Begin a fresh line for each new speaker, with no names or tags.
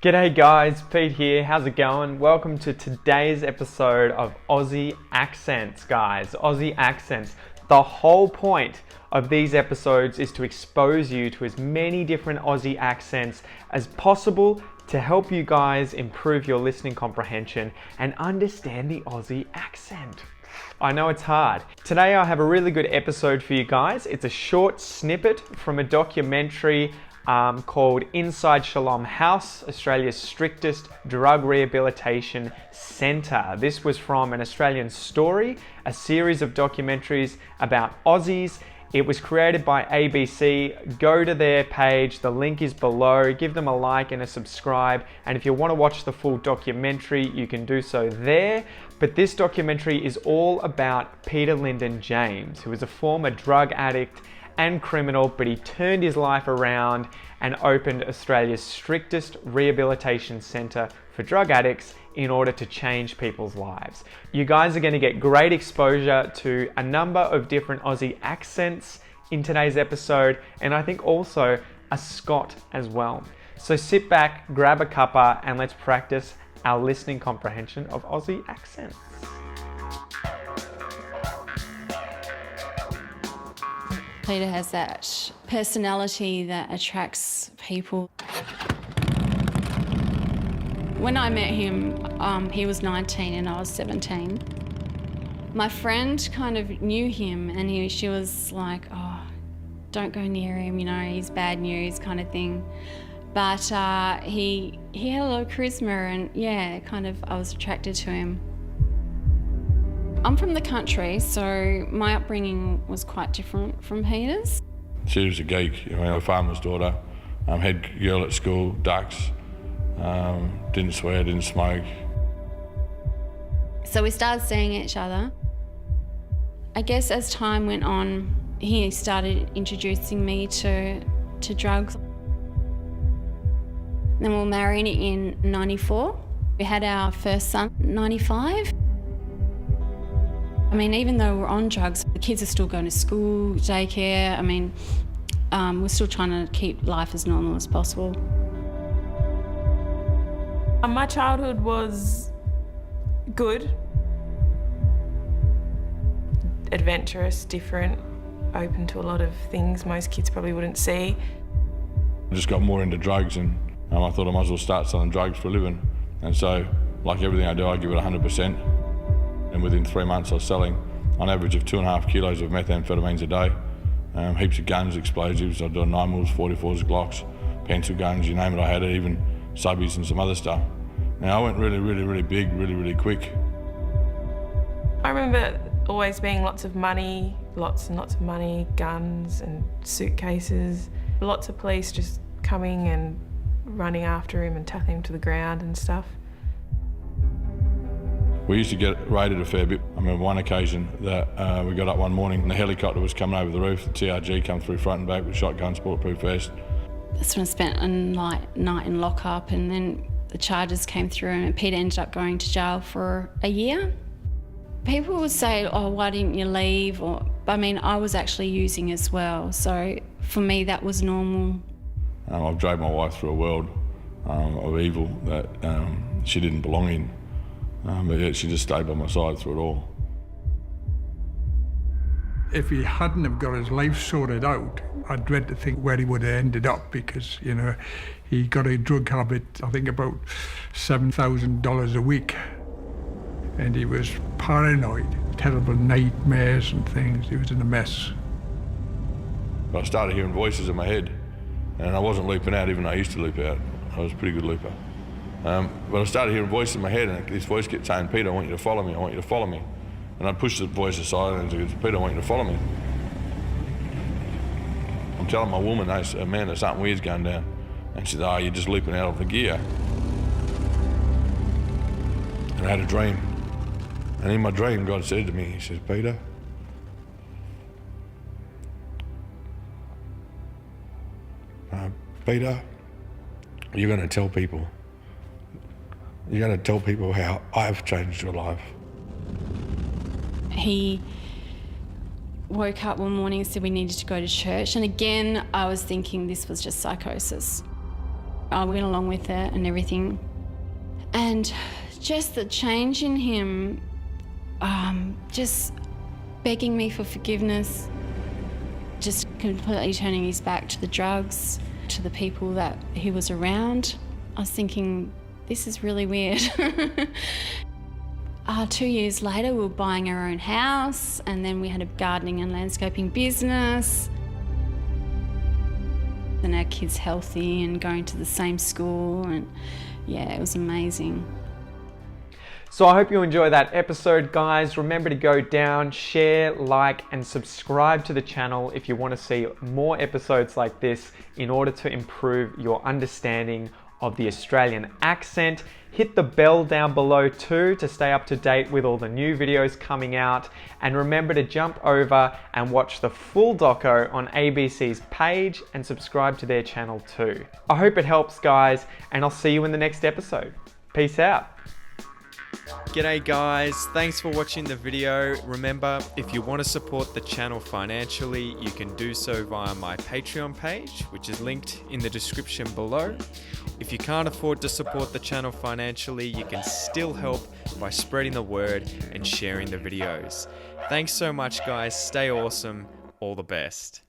G'day guys, Pete here, how's it going? Welcome to today's episode of Aussie Accents, guys. Aussie Accents. The whole point of these episodes is to expose you to as many different Aussie accents as possible to help you guys improve your listening comprehension and understand the Aussie accent. I know it's hard. Today I have a really good episode for you guys. It's a short snippet from a documentary called Inside Shalom House, Australia's strictest drug rehabilitation centre. This was from An Australian Story, a series of documentaries about Aussies. It was created by ABC. Go to their page, the link is below. Give them a like and a subscribe. And if you want to watch the full documentary, you can do so there. But this documentary is all about Peter Lyndon James, who was a former drug addict and criminal, but he turned his life around and opened Australia's strictest rehabilitation centre for drug addicts in order to change people's lives. You guys are going to get great exposure to a number of different Aussie accents in today's episode, and I think also a Scot as well. So sit back, grab a cuppa, and let's practice our listening comprehension of Aussie accents.
Peter has that personality that attracts people. When I met him, he was 19 and I was 17. My friend kind of knew him and she was like, oh, don't go near him, you know, he's bad news kind of thing. But he had a lot of charisma and yeah, kind of I was attracted to him. I'm from the country, so my upbringing was quite different from Peter's.
She was a geek, a farmer's daughter, head girl at school, ducks, didn't swear, didn't smoke.
So we started seeing each other. I guess as time went on, he started introducing me to drugs. Then we were married in 94. We had our first son in 95. I mean, even though we're on drugs, the kids are still going to school, daycare. I mean, we're still trying to keep life as normal as possible.
My childhood was good, adventurous, different, open to a lot of things most kids probably wouldn't see.
I just got more into drugs and I thought I might as well start selling drugs for a living. And so, like everything I do, I give it 100%. And within 3 months I was selling on average of 2.5 kilos of methamphetamines a day. Heaps of guns, explosives, I'd done 9mm, 44s, Glocks, pencil guns, you name it, I had it, even subbies and some other stuff. Now I went really big, really quick.
I remember always being lots and lots of money, guns and suitcases. Lots of police just coming and running after him and tackling him to the ground and stuff.
We used to get raided a fair bit. I remember one occasion that we got up one morning and the helicopter was coming over the roof. The TRG come through front and back with shotguns, bulletproof vest.
That's when I spent a night in lockup, and then the charges came through and Peter ended up going to jail for a year. People would say, oh, why didn't you leave? I mean, I was actually using as well. So for me, that was normal.
I've dragged my wife through a world of evil that she didn't belong in. But yet she just stayed by my side through it all.
If he hadn't have got his life sorted out, I dread to think where he would have ended up because, you know, he got a drug habit, I think about $7,000 a week. And he was paranoid, terrible nightmares and things. He was in a mess.
I started hearing voices in my head and I wasn't looping out even though I used to loop out. I was a pretty good looper. But I started hearing voices in my head and this voice kept saying, Peter, I want you to follow me, I want you to follow me. And I pushed the voice aside and said, Peter, I want you to follow me. I'm telling my woman, hey, man, there's something weird's going down. And she said, oh, you're just looping out of the gear. And I had a dream. And in my dream, God said to me, he says, Peter, you're going to tell people. You're going to tell people how I've changed your life.
He woke up one morning and said we needed to go to church. And again, I was thinking this was just psychosis. I went along with it and everything. And just the change in him, just begging me for forgiveness, just completely turning his back to the drugs, to the people that he was around. I was thinking, this is really weird. 2 years later, we were buying our own house, and then we had a gardening and landscaping business. And our kids healthy and going to the same school, and yeah, it was amazing.
So I hope you enjoy that episode, guys. Remember to go down, share, like, and subscribe to the channel if you want to see more episodes like this in order to improve your understanding of the Australian accent. Hit the bell down below too to stay up to date with all the new videos coming out. And remember to jump over and watch the full doco on ABC's page and subscribe to their channel too. I hope it helps, guys, and I'll see you in the next episode. Peace out. G'day guys, thanks for watching the video. Remember, if you want to support the channel financially, you can do so via my Patreon page, which is linked in the description below. If you can't afford to support the channel financially, you can still help by spreading the word and sharing the videos. Thanks so much guys, stay awesome, all the best.